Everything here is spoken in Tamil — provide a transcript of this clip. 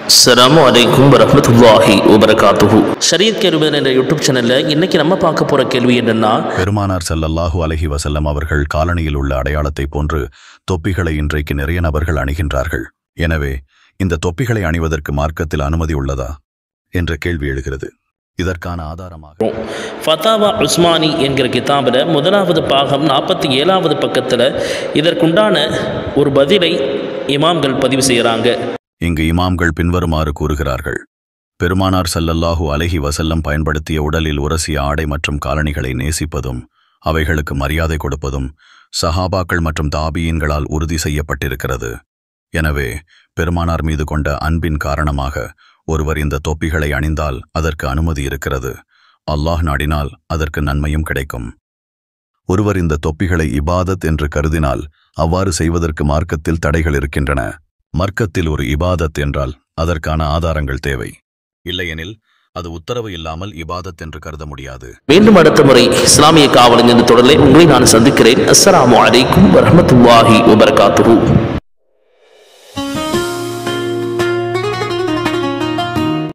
அஸ்ஸலாமு அலைக்கும் வரஹ்மத்துல்லாஹி வபரகாத்துஹு. ஷரியத் கேள்விகள் என்ற யூடியூப் சேனல்ல இன்னைக்கு நம்ம பார்க்க போற கேள்வி என்னன்னா, பெருமானார் ஸல்லல்லாஹு அலைஹி வஸல்லம் அவர்கள் காலணியில் உள்ள அடையாளத்தை போன்று தொப்பிகளை இன்றைக்கு நிறைய நபர்கள் அணிகின்றார்கள். எனவே இந்த தொப்பிகளை அணிவதற்கு மார்க்கத்தில் அனுமதி உள்ளதா என்ற கேள்வி எழுகிறது. இதற்கான ஆதாரமாக ஃபதாவா உஸ்மானி என்கிற கிதாபில் முதலாவது பாகம் 47வது பக்கத்தில் இதற்குண்டான ஒரு பதிலை இமாம்கள் பதிவு செய்கிறாங்க. இங்கு இமாம்கள் பின்வருமாறு கூறுகிறார்கள். பெருமானார் ஸல்லல்லாஹு அலைஹி வஸல்லம் பயன்படுத்திய உடலில் உரசிய ஆடை மற்றும் காலணிகளை நேசிப்பதும் அவைகளுக்கு மரியாதை கொடுப்பதும் சஹாபாக்கள் மற்றும் தாபியீன்களால் உறுதி செய்யப்பட்டிருக்கிறது. எனவே பெருமானார் மீது கொண்ட அன்பின் காரணமாக ஒருவர் இந்த தொப்பிகளை அணிந்தால் அதற்கு அனுமதி இருக்கிறது. அல்லாஹ் நாடினால் அதற்கு நன்மையும் கிடைக்கும். ஒருவர் இந்த தொப்பிகளை இபாதத் என்று கருதினால் அவ்வாறு செய்வதற்கு மார்க்கத்தில் தடைகள் இருக்கின்றன. மார்க்கத்தில் ஒரு இபாதத் என்றால் அதற்கான ஆதாரங்கள் தேவை. இல்லையெனில் அது உத்தரவு இல்லாமல் இபாதத் என்று கருத முடியாது. மீண்டும் அடுத்த முறை இஸ்லாமிய காவலன் என்ற தொடரில் உங்களை நான் சந்திக்கிறேன். அஸ்ஸலாமு அலைக்கும் வரஹ்மத்துல்லாஹி வபரகாத்துஹு.